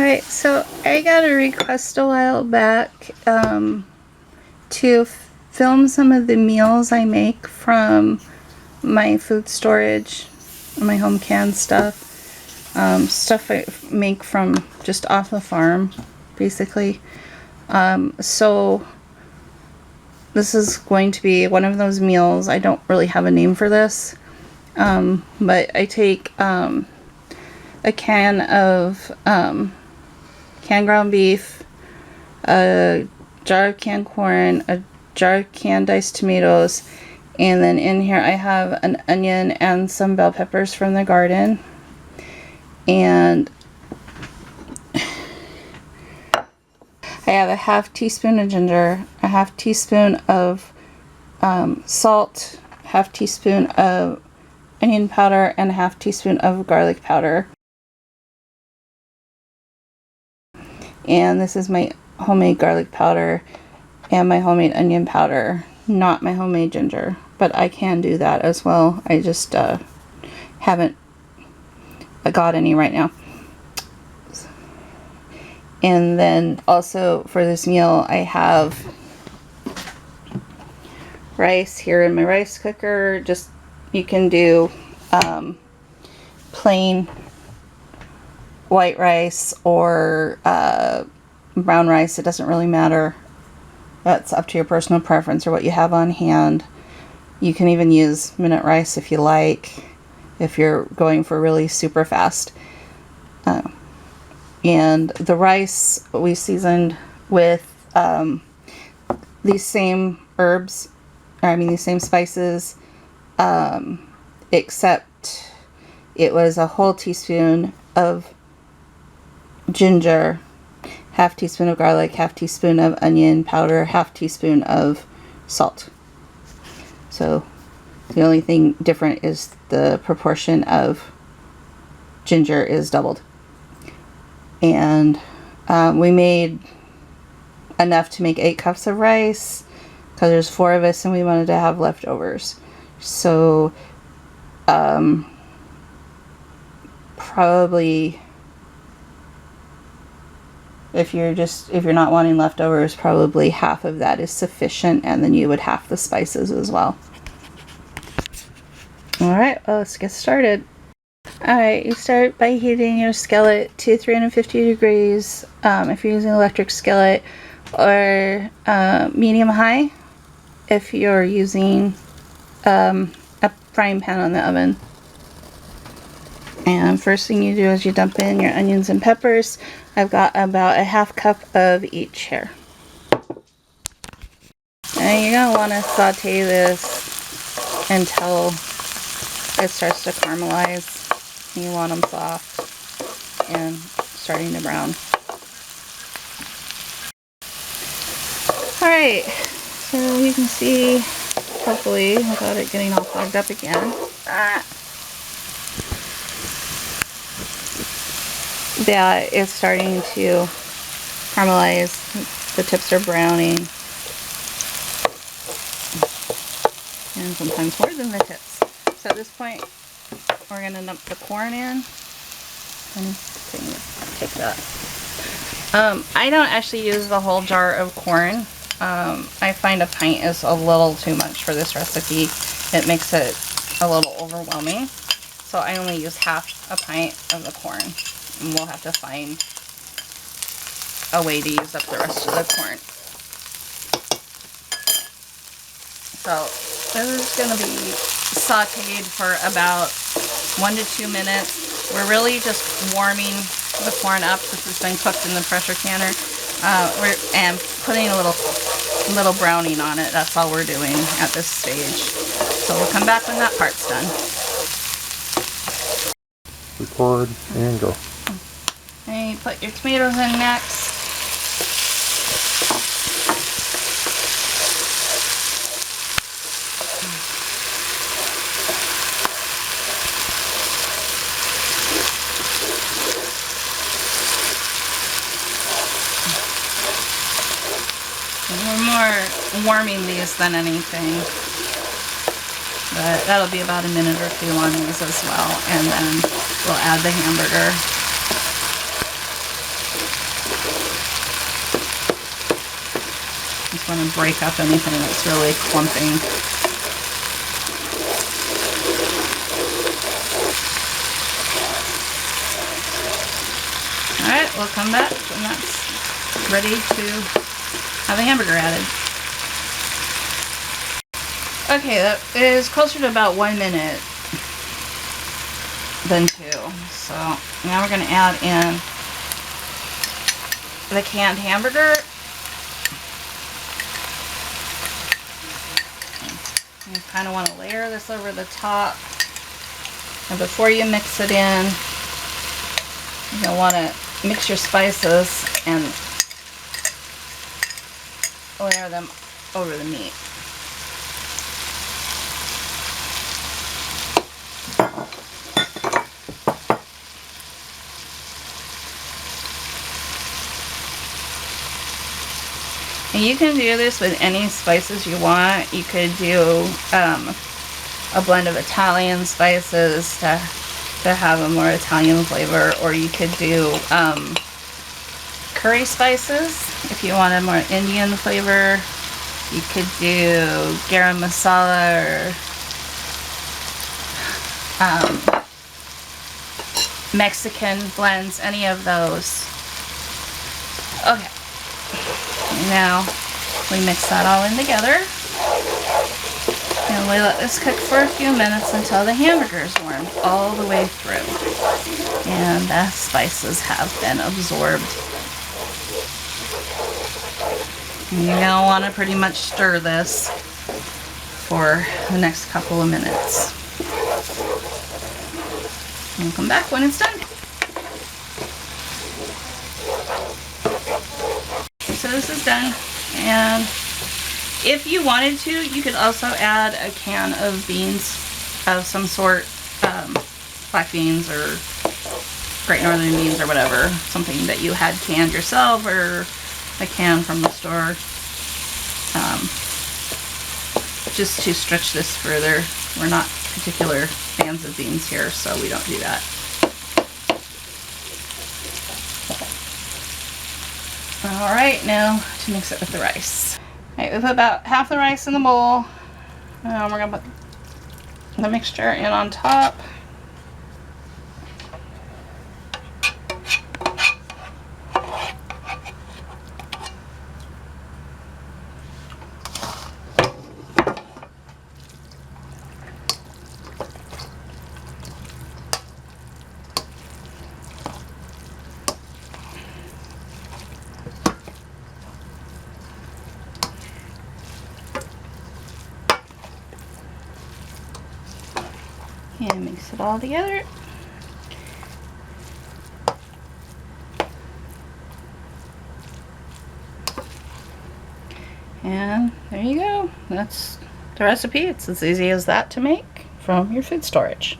Alright, so I got a request a while back to film some of the meals I make from my food storage, my home canned stuff. Stuff I make from just off the farm, basically. So this is going to be one of those meals. I don't really have a name for this, but I take a can of canned ground beef, a jar of canned corn, a jar of canned diced tomatoes, and then in here I have an onion and some bell peppers from the garden. And I have a half teaspoon of ginger, a half teaspoon of salt, half teaspoon of onion powder, and a half teaspoon of garlic powder. And this is my homemade garlic powder and my homemade onion powder, not my homemade ginger, but I can do that as well. I just haven't got any right now. And then also for this meal I have rice here in my rice cooker. Just, you can do plain white rice or brown rice. It doesn't really matter. That's up to your personal preference or what you have on hand. You can even use minute rice if you like, if you're going for really super fast. And the rice we seasoned with these same herbs, these same spices, except it was a whole teaspoon of ginger, half teaspoon of garlic, half teaspoon of onion powder, half teaspoon of salt. So the only thing different is the proportion of ginger is doubled. And we made enough to make 8 cups of rice because there's 4 of us and we wanted to have leftovers. So probably if you're not wanting leftovers, probably half of that is sufficient, and then you would half the spices as well. Alright, well, let's get started. Alright, you start by heating your skillet to 350 degrees if you're using an electric skillet, or medium-high if you're using a frying pan on the oven. And first thing you do is you dump in your onions and peppers. I've got about a half cup of each here. And you're going to want to saute this until it starts to caramelize. You want them soft and starting to brown. Alright, so you can see, hopefully, without it getting all fogged up again, that it's starting to caramelize. The tips are browning, and sometimes more than the tips. So at this point, we're going to dump the corn in. Take that. I don't actually use the whole jar of corn. I find a pint is a little too much for this recipe. It makes it a little overwhelming. So I only use half a pint of the corn. And we'll have to find a way to use up the rest of the corn. So this is going to be sauteed for about 1 to 2 minutes. We're really just warming the corn up since it's been cooked in the pressure canner, and putting a little browning on it. That's all we're doing at this stage. So we'll come back when that part's done. Record and go. And you put your tomatoes in next. We're more warming these than anything, but that'll be about a minute or 2 on these as well, and then we'll add the hamburger. want to break up anything that's really clumping. Alright, we'll come back when that's ready to have the hamburger added. Okay, that is closer to about 1 minute than 2. So now we're going to add in the canned hamburger. You kind of want to layer this over the top. And before you mix it in, you'll want to mix your spices and layer them over the meat. And you can do this with any spices you want. You could do a blend of Italian spices to have a more Italian flavor, or you could do curry spices if you want a more Indian flavor. You could do garam masala or Mexican blends, any of those. Okay, now we mix that all in together. And we let this cook for a few minutes until the hamburger is warmed all the way through. And the spices have been absorbed. And you're going to want to pretty much stir this for the next couple of minutes. And we'll come back when it's done. So this is done. And if you wanted to, you could also add a can of beans of some sort, black beans or Great Northern beans or whatever, something that you had canned yourself or a can from the store, just to stretch this further. We're not particular fans of beans here, so we don't do that. Alright, now to mix it with the rice. Alright, we put about half the rice in the bowl. We're going to put the mixture in on top. And mix it all together. And there you go. That's the recipe. It's as easy as that to make from your food storage.